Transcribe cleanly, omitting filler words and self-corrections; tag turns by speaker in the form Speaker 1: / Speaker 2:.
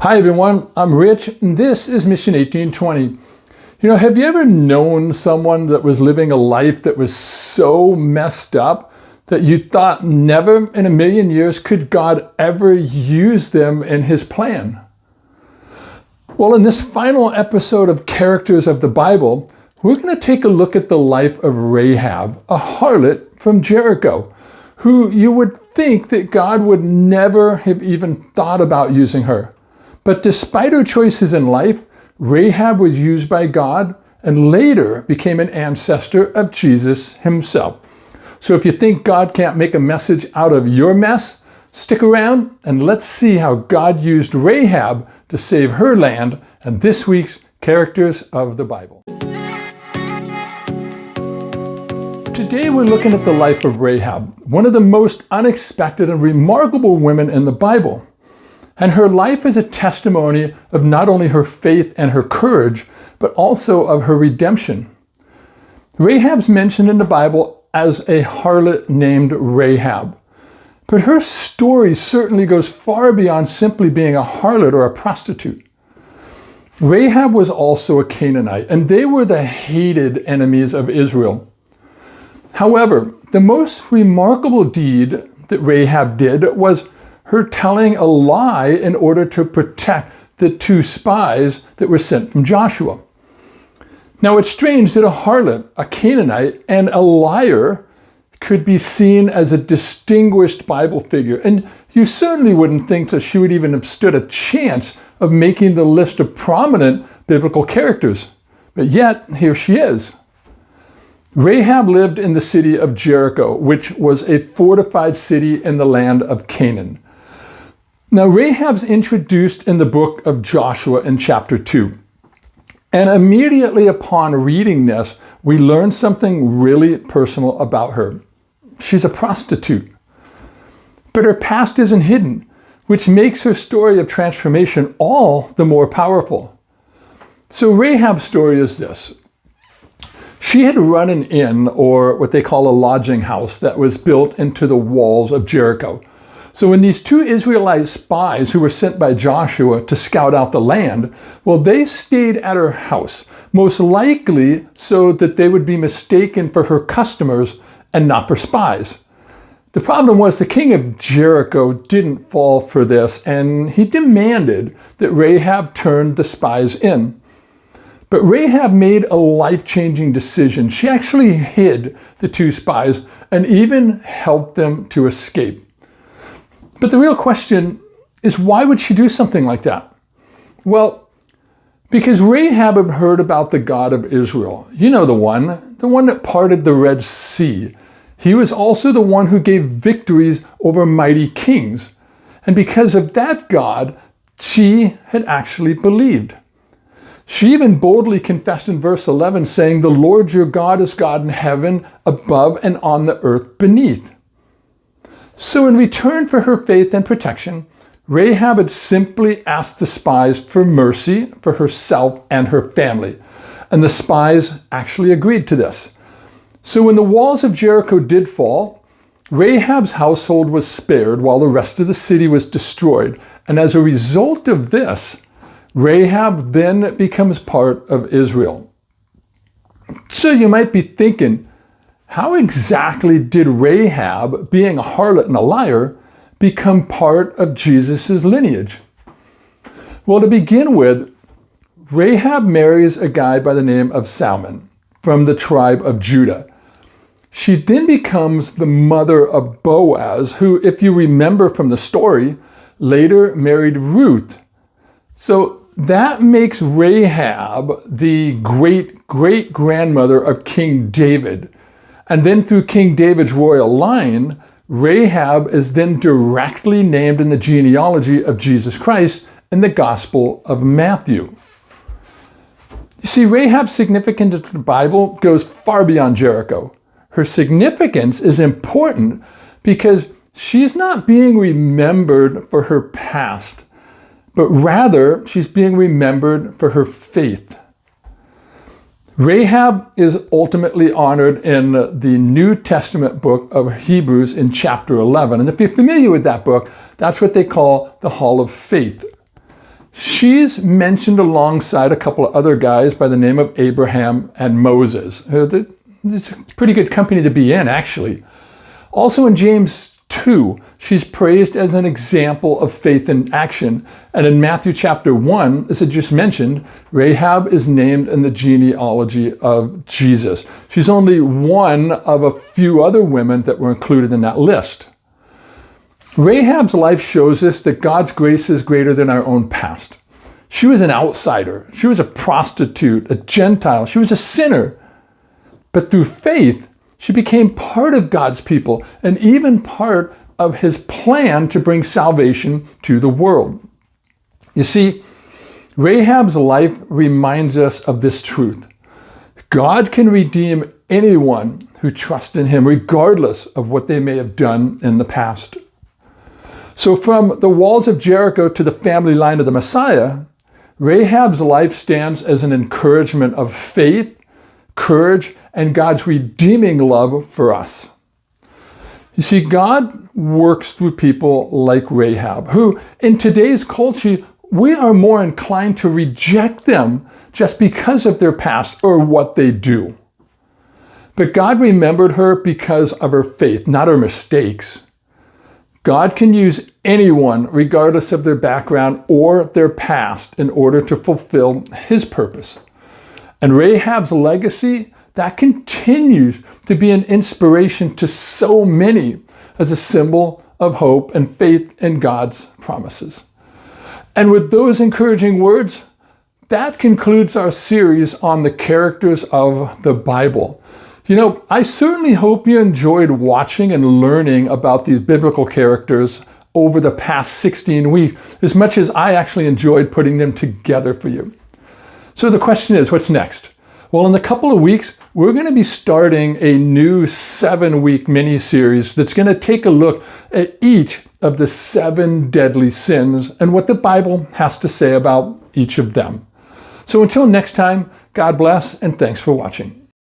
Speaker 1: Hi everyone, I'm Rich, and this is Mission 1820. Have you ever known someone that was living a life that was so messed up that you thought never in a million years could God ever use them in His plan? Well, in this final episode of Characters of the Bible, we're going to take a look at the life of Rahab, a harlot from Jericho, who you would think that God would never have even thought about using her. But despite her choices in life, Rahab was used by God and later became an ancestor of Jesus himself. So if you think God can't make a message out of your mess, stick around and let's see how God used Rahab to save her land in this week's Characters of the Bible. Today we're looking at the life of Rahab, one of the most unexpected and remarkable women in the Bible. And her life is a testimony of not only her faith and her courage, but also of her redemption. Rahab's mentioned in the Bible as a harlot named Rahab. But her story certainly goes far beyond simply being a harlot or a prostitute. Rahab was also a Canaanite, and they were the hated enemies of Israel. However, the most remarkable deed that Rahab did was her telling a lie in order to protect the two spies that were sent from Joshua. Now, it's strange that a harlot, a Canaanite, and a liar could be seen as a distinguished Bible figure. And you certainly wouldn't think that she would even have stood a chance of making the list of prominent biblical characters. But yet, here she is. Rahab lived in the city of Jericho, which was a fortified city in the land of Canaan. Now, Rahab's introduced in the book of Joshua in chapter 2. And immediately upon reading this, we learn something really personal about her. She's a prostitute. But her past isn't hidden, which makes her story of transformation all the more powerful. So Rahab's story is this. She had run an inn, or what they call a lodging house, that was built into the walls of Jericho. So when these two Israelite spies who were sent by Joshua to scout out the land, well, they stayed at her house, most likely so that they would be mistaken for her customers and not for spies. The problem was the king of Jericho didn't fall for this, and he demanded that Rahab turn the spies in. But Rahab made a life-changing decision. She actually hid the two spies and even helped them to escape. But the real question is, why would she do something like that? Well, because Rahab had heard about the God of Israel. You know the one that parted the Red Sea. He was also the one who gave victories over mighty kings. And because of that God, she had actually believed. She even boldly confessed in verse 11, saying, "The Lord your God is God in heaven above and on the earth beneath." So in return for her faith and protection, Rahab had simply asked the spies for mercy for herself and her family. And the spies actually agreed to this. So when the walls of Jericho did fall, Rahab's household was spared while the rest of the city was destroyed. And as a result of this, Rahab then becomes part of Israel. So you might be thinking, how exactly did Rahab, being a harlot and a liar, become part of Jesus' lineage? Well, to begin with, Rahab marries a guy by the name of Salmon from the tribe of Judah. She then becomes the mother of Boaz, who, if you remember from the story, later married Ruth. So that makes Rahab the great-great-grandmother of King David. And then through King David's royal line, Rahab is then directly named in the genealogy of Jesus Christ in the Gospel of Matthew. You see, Rahab's significance in the Bible goes far beyond Jericho. Her significance is important because she's not being remembered for her past, but rather she's being remembered for her faith. Rahab is ultimately honored in the New Testament book of Hebrews in chapter 11. And if you're familiar with that book, that's what they call the Hall of Faith. She's mentioned alongside a couple of other guys by the name of Abraham and Moses. It's a pretty good company to be in, actually. Also in James 2, she's praised as an example of faith in action. And in Matthew chapter 1, as I just mentioned, Rahab is named in the genealogy of Jesus. She's only one of a few other women that were included in that list. Rahab's life shows us that God's grace is greater than our own past. She was an outsider. She was a prostitute, a Gentile. She was a sinner. But through faith, she became part of God's people and even part of his plan to bring salvation to the world. You see, Rahab's life reminds us of this truth. God can redeem anyone who trusts in him, regardless of what they may have done in the past. So from the walls of Jericho to the family line of the Messiah, Rahab's life stands as an encouragement of faith, courage, and God's redeeming love for us. You see, God works through people like Rahab, who in today's culture, we are more inclined to reject them just because of their past or what they do. But God remembered her because of her faith, not her mistakes. God can use anyone, regardless of their background or their past, in order to fulfill his purpose. And Rahab's legacy, that continues to be an inspiration to so many as a symbol of hope and faith in God's promises. And with those encouraging words, that concludes our series on the characters of the Bible. You know, I certainly hope you enjoyed watching and learning about these biblical characters over the past 16 weeks, as much as I actually enjoyed putting them together for you. So the question is, what's next? Well, in a couple of weeks, we're going to be starting a new 7-week mini-series that's going to take a look at each of the 7 deadly sins and what the Bible has to say about each of them. So until next time, God bless and thanks for watching.